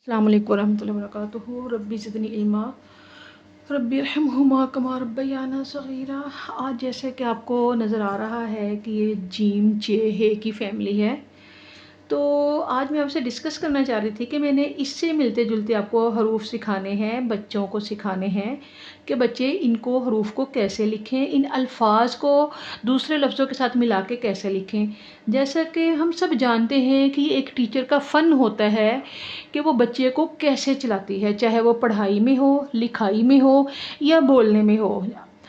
अस्सलाम वालेकुम रहमतुल्लाहि व बरकातुहू। रब्बी ज़िदनी इल्मा रब्बी इरहमहुमा कमा रब्बयाना सगीरा। आज जैसे कि आपको नज़र आ रहा है कि ये जीम चे हे की फैमिली है, तो आज मैं आपसे डिस्कस करना चाह रही थी कि मैंने इससे मिलते जुलते आपको हरूफ सिखाने हैं, बच्चों को सिखाने हैं कि बच्चे इनको हरूफ को कैसे लिखें, इन अल्फाज को दूसरे लफ्ज़ों के साथ मिला के कैसे लिखें। जैसा कि हम सब जानते हैं कि एक टीचर का फ़न होता है कि वो बच्चे को कैसे चलाती है, चाहे वो पढ़ाई में हो, लिखाई में हो या बोलने में हो।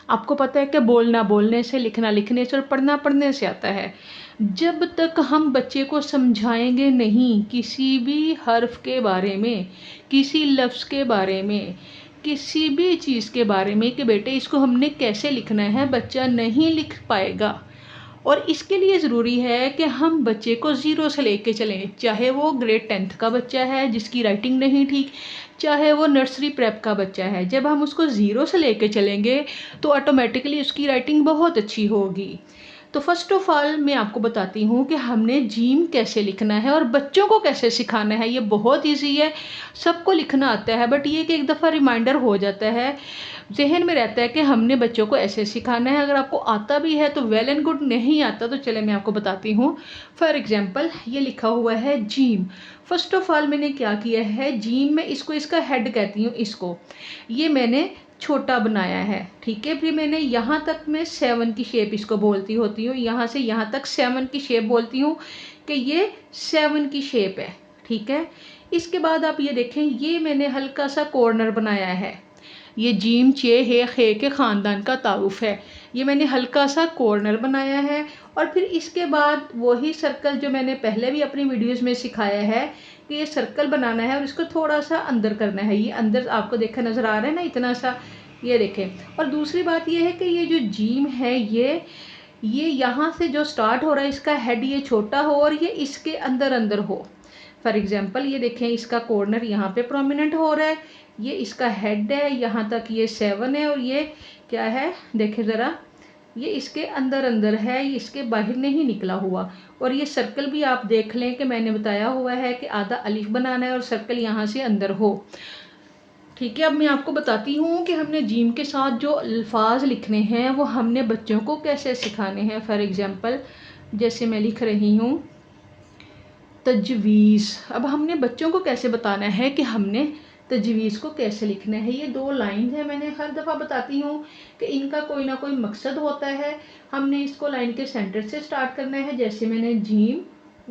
आपको पता है कि बोलना बोलने से, लिखना लिखने से और पढ़ना पढ़ने से आता है। जब तक हम बच्चे को समझाएंगे नहीं किसी भी हर्फ के बारे में, किसी लफ्ज़ के बारे में, किसी भी चीज़ के बारे में कि बेटे इसको हमने कैसे लिखना है, बच्चा नहीं लिख पाएगा। और इसके लिए ज़रूरी है कि हम बच्चे को ज़ीरो से लेके चलें, चाहे वो ग्रेड 10th का बच्चा है जिसकी राइटिंग नहीं ठीक, चाहे वो नर्सरी प्रेप का बच्चा है। जब हम उसको ज़ीरो से लेके चलेंगे तो ऑटोमेटिकली उसकी राइटिंग बहुत अच्छी होगी। तो फर्स्ट ऑफ ऑल मैं आपको बताती हूँ कि हमने जीम कैसे लिखना है और बच्चों को कैसे सिखाना है। ये बहुत ईजी है, सबको लिखना आता है, बट ये कि एक दफ़ा रिमाइंडर हो जाता है, जहन में रहता है कि हमने बच्चों को ऐसे सिखाना है। अगर आपको आता भी है तो वेल एंड गुड, नहीं आता तो चले मैं आपको बताती हूँ। फॉर एग्जांपल ये लिखा हुआ है जीम। फर्स्ट ऑफ ऑल मैंने क्या किया है, जीम में इसको इसका हेड कहती हूँ, इसको ये मैंने छोटा बनाया है, ठीक है। फिर मैंने यहाँ तक मैं 7 की शेप इसको बोलती होती हूँ, यहाँ से यहाँ तक 7 की शेप बोलती हूँ कि ये 7 की शेप है, ठीक है। इसके बाद आप ये देखें, ये मैंने हल्का सा कॉर्नर बनाया है। ये जीम चे हे खे के ख़ानदान का तारुफ है। ये मैंने हल्का सा कॉर्नर बनाया है। और फिर इसके बाद वही सर्कल जो मैंने पहले भी अपनी वीडियोस में सिखाया है कि ये सर्कल बनाना है और इसको थोड़ा सा अंदर करना है। ये अंदर आपको देखा नज़र आ रहा है ना, इतना सा, ये देखें। और दूसरी बात ये है कि ये जो जीम है ये यहाँ से जो स्टार्ट हो रहा है, इसका हेड ये छोटा हो और ये इसके अंदर अंदर हो। फॉर एग्जांपल ये देखें, इसका कॉर्नर यहाँ पे प्रोमिनेंट हो रहा है, ये इसका हेड है, यहाँ तक ये 7 है और ये क्या है देखें ज़रा, ये इसके अंदर अंदर है, ये इसके बाहर नहीं निकला हुआ। और ये सर्कल भी आप देख लें कि मैंने बताया हुआ है कि आधा अलिफ बनाना है और सर्कल यहाँ से अंदर हो, ठीक है। अब मैं आपको बताती हूँ कि हमने जीम के साथ जो अल्फाज लिखने हैं वो हमने बच्चों को कैसे सिखाने हैं। फॉर एग्जांपल जैसे मैं लिख रही हूँ तजवीज़। अब हमने बच्चों को कैसे बताना है कि हमने तजवीज़ को कैसे लिखना है। ये 2 लाइन है, मैंने हर दफ़ा बताती हूँ कि इनका कोई ना कोई मकसद होता है। हमने इसको लाइन के सेंटर से स्टार्ट करना है, जैसे मैंने जीम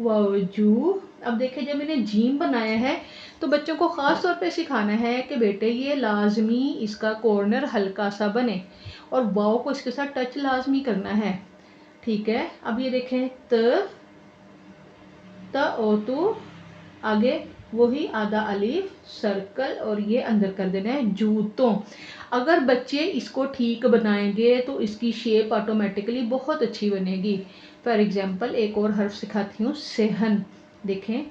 वजू। अब देखिए, जब मैंने जीम बनाया है तो बच्चों को ख़ास तौर पे सिखाना है कि बेटे ये लाजमी इसका कॉर्नर हल्का सा बने और वाव को इसके साथ टच लाजमी करना है, ठीक है। अब ये देखें त ओ तू, आगे वही आधा अलीफ सर्कल और ये अंदर कर देना है जूतों। अगर बच्चे इसको ठीक बनाएंगे तो इसकी शेप ऑटोमेटिकली बहुत अच्छी बनेगी। फॉर एग्जांपल एक और हर्फ सिखाती हूँ, सेहन। देखें,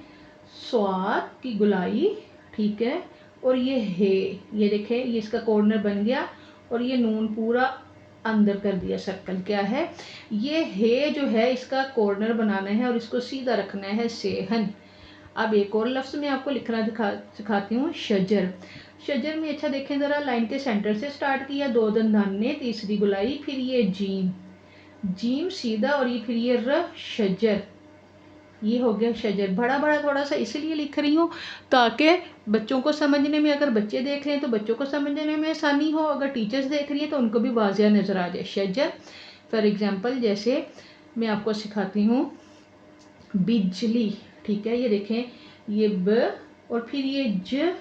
स्वाद की गुलाई, ठीक है। और ये हे, ये देखें, ये इसका कॉर्नर बन गया और ये नून पूरा अंदर कर दिया सर्कल। क्या है ये हे जो है, इसका कॉर्नर बनाना है और इसको सीधा रखना है, सेहन। अब एक और लफ्ज़ मैं आपको लिखना सिखाती हूँ, शजर। शजर में अच्छा देखें ज़रा, लाइन के सेंटर से स्टार्ट किया, 2 दंदाने, तीसरी गुलाई, फिर ये जीम, जीम सीधा और ये फिर ये र, शजर। ये हो गया शजर। बड़ा बड़ा थोड़ा सा इसलिए लिख रही हूँ ताकि बच्चों को समझने में, अगर बच्चे देख रहे हैं तो बच्चों को समझने में आसानी हो, अगर टीचर्स देख रही हैं तो उनको भी वाज़िया नज़र आ जाए, शजर। फॉर एग्जांपल जैसे मैं आपको सिखाती हूँ बिजली, ठीक है। ये देखें, ये ब और फिर ये ज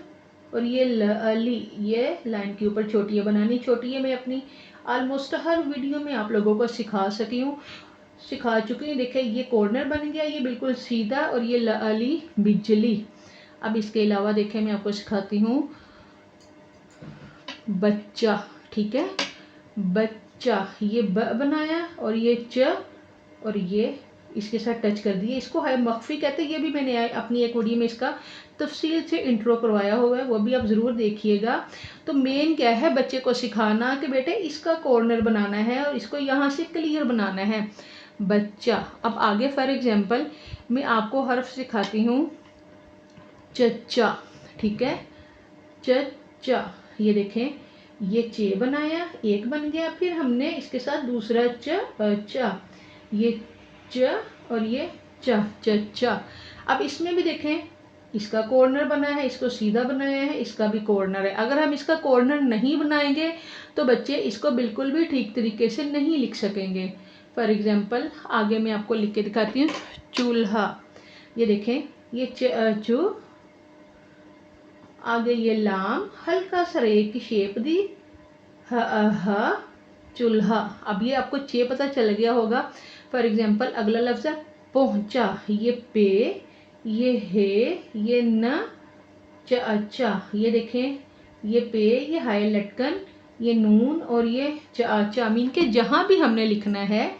और ये ल अली, ये लाइन के ऊपर छोटी बनानी। छोटी है मैं अपनी ऑलमोस्ट हर वीडियो में आप लोगों को सिखा चुकी हूँ। देखिए ये कॉर्नर बन गया, ये बिल्कुल सीधा, और ये ल अली बिजली। अब इसके अलावा देखें, मैं आपको सिखाती हूँ बच्चा, ठीक है। बच्चा, ये ब बनाया और ये च और ये इसके साथ टच कर दिए, इसको है मख्फी कहते हैं। ये भी मैंने अपनी एक वीडियो में इसका तफसील से इंट्रो करवाया हुआ है, वो भी आप ज़रूर देखिएगा। तो मेन क्या है, बच्चे को सिखाना कि बेटे इसका कॉर्नर बनाना है और इसको यहाँ से क्लियर बनाना है, बच्चा। अब आगे फॉर एग्जांपल मैं आपको हर्फ सिखाती हूँ चच्चा, ठीक है। च चा, ये देखें ये चे बनाया, एक बन गया, फिर हमने इसके साथ दूसरा चा, ये च और ये चा। अब इसमें भी देखें इसका कॉर्नर बना है, इसको सीधा बनाया है, इसका भी कॉर्नर है। अगर हम इसका कॉर्नर नहीं बनाएंगे तो बच्चे इसको बिल्कुल भी ठीक तरीके से नहीं लिख सकेंगे। फॉर एग्जाम्पल आगे मैं आपको लिख के दिखाती हूँ। चूल्हा, ये देखें ये चू, आगे ये लाम, हल्का सा रे की शेप दी, ह चूल्हा। अब ये आपको चे पता चल गया होगा। फॉर एग्जाम्पल अगला लफ्ज है पहुंचा, ये पे, ये है, ये न, चा, ये देखें ये पे, ये हाय लटकन, ये नून और ये चा। मीन के जहां भी हमने लिखना है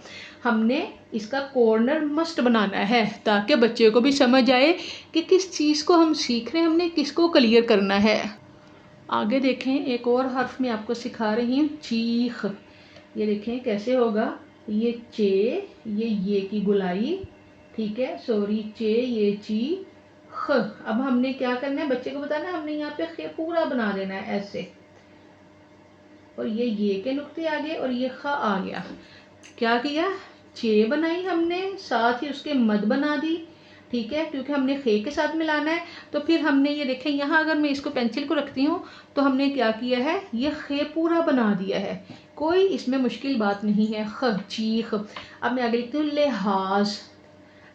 हमने इसका कॉर्नर मस्ट बनाना है, ताकि बच्चे को भी समझ आए कि किस चीज़ को हम सीख रहे हैं, हमने किसको क्लियर करना है। आगे देखें एक और हर्फ में आपको सिखा रही हूँ, चीख। ये देखें कैसे होगा, ये चे, ये की गुलाई, ठीक है, सॉरी चे, ये ची, ख। अब हमने क्या करना है बच्चे को बताना, हमने यहाँ पे ख पूरा बना देना है ऐसे, और ये के नुक्ते आ गए और ये ख आ गया। क्या किया, चे बनाई हमने, साथ ही उसके मद बना दी, ठीक है, क्योंकि हमने खे के साथ मिलाना है। तो फिर हमने ये देखें यहाँ अगर मैं इसको पेंसिल को रखती हूँ तो हमने क्या किया है, ये खे पूरा बना दिया है, कोई इसमें मुश्किल बात नहीं है। ख, चीख। अब मैं आगे लिखती हूँ लिहाज,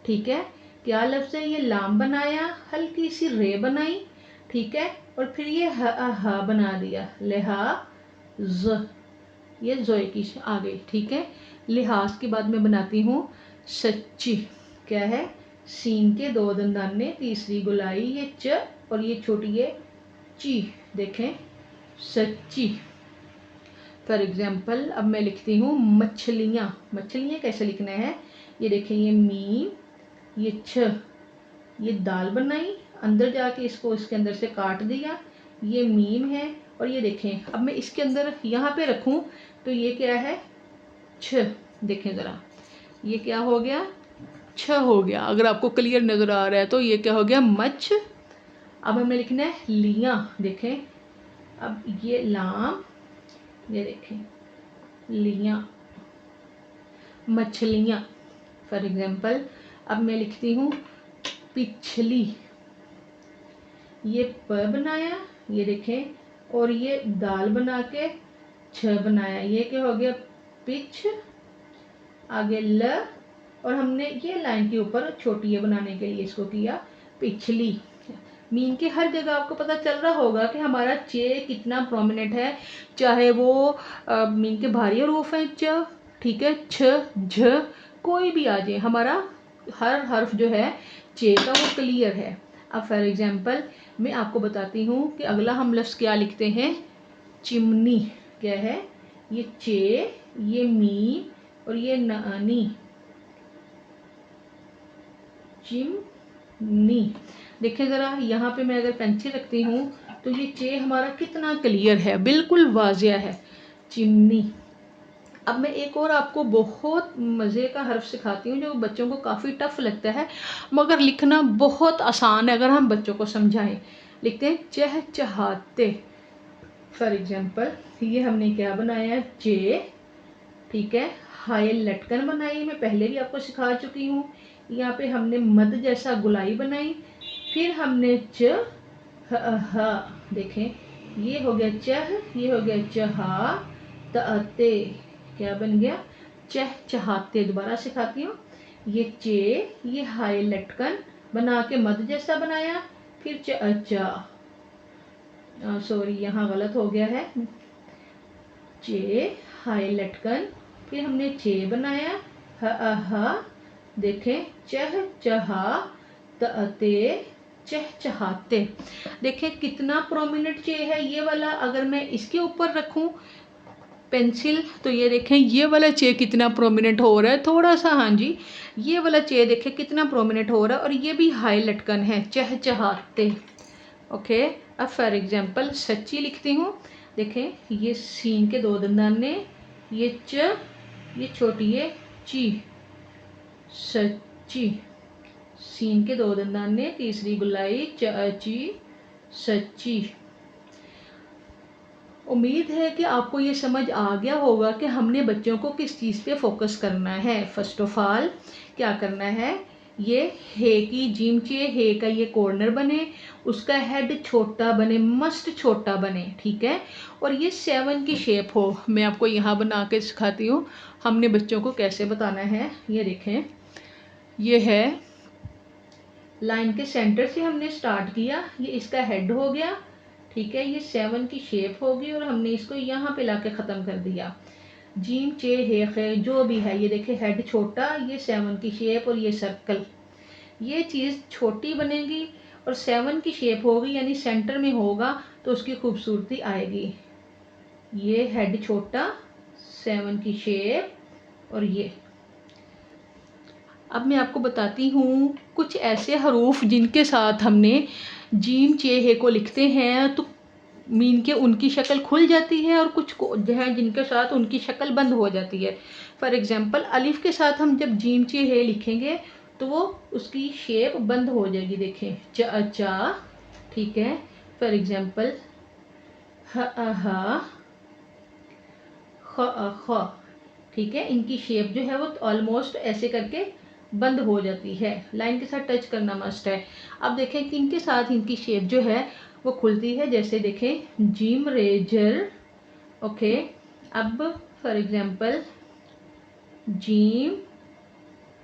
ठीक है, क्या लफ्ज़ है, ये लाम बनाया, हल्की सी रे बनाई, ठीक है, और फिर ये हा बना दिया, लिहाज, ये जोए की आ गई, ठीक है। लिहाज के बाद मैं बनाती हूँ सच्ची, क्या है, सीन के दो दंदाने, तीसरी गुलाई, ये च और ये छोटी ये ची, देखें सच्ची। फॉर एग्जाम्पल अब मैं लिखती हूँ मछलियाँ। मछलियाँ कैसे लिखना है, ये देखें ये मीम, ये छ, ये दाल बनाई, अंदर जाके इसको इसके अंदर से काट दिया, ये मीम है, और ये देखें अब मैं इसके अंदर यहाँ पे रखूं तो ये क्या है, छ। देखें ज़रा ये क्या हो गया, छ हो गया। अगर आपको क्लियर नज़र आ रहा है तो ये क्या हो गया, मछ। अब हमें लिखना है लियाँ, देखें अब ये लाम, ये देखें लियाँ, मछलियाँ। फॉर एग्जाम्पल अब मैं लिखती हूँ पिछली, ये प बनाया, ये देखें, और ये दाल बना के छ बनाया, ये क्या हो गया, पिछ, आगे ल, और हमने ये लाइन के ऊपर छोटी ये बनाने के लिए इसको किया पिछली। मीन के हर जगह आपको पता चल रहा होगा कि हमारा चे कितना प्रोमिनेंट है, चाहे वो मीन के भारी हरूफ है च, ठीक है, छ, झ, कोई भी आ जाए, हमारा हर हर्फ जो है चे का वो क्लियर है। अब फॉर एग्जाम्पल मैं आपको बताती हूँ कि अगला हम लफ्ज़ क्या लिखते हैं, चिमनी, क्या है, ये चे, ये मी और ये नी, चिमनी। देखिए ज़रा यहाँ पे मैं अगर पेंसिल रखती हूँ तो ये चे हमारा कितना क्लियर है, बिल्कुल वाजिया है, चिमनी। अब मैं एक और आपको बहुत मज़े का हर्फ सिखाती हूँ जो बच्चों को काफ़ी टफ लगता है, मगर लिखना बहुत आसान है अगर हम बच्चों को समझाएं। लिखते हैं चहचहाते। फॉर एग्जाम्पल ये हमने क्या बनाया, चे, ठीक है, हाय लटकन बनाई, मैं पहले भी आपको सिखा चुकी हूँ। यहाँ पे हमने मद जैसा गुलाई बनाई, फिर हमने च, ह, देखें ये हो गया चह, ये हो गया चहा, ते, क्या बन गया, चहचहाते। दोबारा सिखाती हूँ, ये चे, ये हाय लटकन बना के मद जैसा बनाया, फिर चा, सॉरी यहाँ गलत हो गया है, चे, हाय लटकन, फिर हमने चे बनाया, ह, देखें चह, चहा, ते, चहचहाते। देखें कितना प्रोमिनेंट चे है ये वाला। अगर मैं इसके ऊपर रखूं पेंसिल तो ये देखें ये वाला चे कितना प्रोमिनेंट हो रहा है, थोड़ा सा, हाँ जी, ये वाला चे देखें कितना प्रोमिनेंट हो रहा है, और ये भी हाई लटकन है, चहचहाते। ओके, अब फॉर एग्जाम्पल सच्ची लिखती हूँ, देखें ये सीन के दो दंदाने, ये च, ये छोटी ये ची, सच्ची, सीन के दो दंदाने, तीसरी गुलाई, ची, सच्ची। उम्मीद है कि आपको ये समझ आ गया होगा कि हमने बच्चों को किस चीज़ पे फोकस करना है। फर्स्ट ऑफ ऑल क्या करना है, ये हे की जिम चे हे का ये कॉर्नर बने, उसका हेड छोटा बने, मस्त छोटा बने, ठीक है। और ये 7 की शेप हो। मैं आपको यहाँ बना के सिखाती हूँ हमने बच्चों को कैसे बताना है। ये देखें, ये है लाइन के सेंटर से हमने स्टार्ट किया, ये इसका हेड हो गया, ठीक है। ये 7 की शेप होगी और हमने इसको यहाँ पे लाके ख़त्म कर दिया। जीम चे हे खे जो भी है, ये देखिए हेड छोटा, ये 7 की शेप और ये सर्कल, ये चीज़ छोटी बनेगी और 7 की शेप होगी, यानी सेंटर में होगा तो उसकी खूबसूरती आएगी। ये हेड छोटा, 7 की शेप और ये। अब मैं आपको बताती हूँ कुछ ऐसे हरूफ जिनके साथ हमने जीम चे हे को लिखते हैं तो मीन के उनकी शक्ल खुल जाती है, और कुछ को जो है जिनके साथ उनकी शक्ल बंद हो जाती है। फॉर एग्जांपल अलिफ के साथ हम जब जीम चे हे लिखेंगे तो वो उसकी शेप बंद हो जाएगी। देखें चा, ठीक है। फॉर एग्जांपल ह ख, ठीक है। इनकी शेप जो है वो ऑलमोस्ट ऐसे करके बंद हो जाती है। लाइन के साथ टच करना मस्ट है। अब देखें कि इनके साथ इनकी शेप जो है वो खुलती है, जैसे देखें जिम रेजर, ओके। अब फॉर एग्जांपल जिम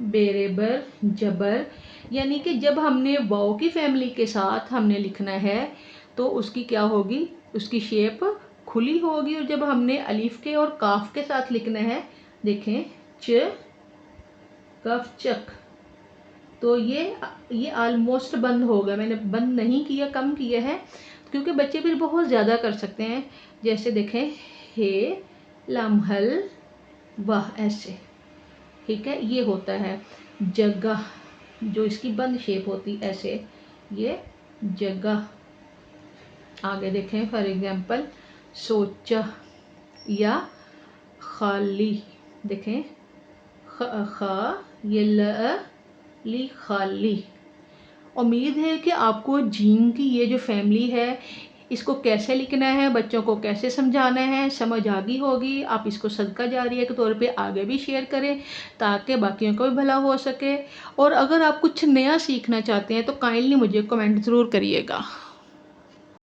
बेरेबर जबर, यानी कि जब हमने वाओ की फैमिली के साथ हमने लिखना है तो उसकी क्या होगी, उसकी शेप खुली होगी। और जब हमने अलीफ के और काफ के साथ लिखना है, देखें च कफ चक, तो ये ऑलमोस्ट बंद होगा। मैंने बंद नहीं किया, कम किया है, क्योंकि बच्चे फिर बहुत ज़्यादा कर सकते हैं। जैसे देखें हे लम्हल वाह, ऐसे, ठीक है। ये होता है जगह, जो इसकी बंद शेप होती ऐसे, ये जगह। आगे देखें फॉर एग्जांपल सोचा या खाली, देखें खा ये ली खाली। उम्मीद है कि आपको जीम की ये जो फैमिली है इसको कैसे लिखना है, बच्चों को कैसे समझाना है, समझ आ गई होगी। आप इसको सदका जारिया के तौर पे आगे भी शेयर करें ताकि बाकियों को भी भला हो सके। और अगर आप कुछ नया सीखना चाहते हैं तो काइंडली मुझे कमेंट ज़रूर करिएगा।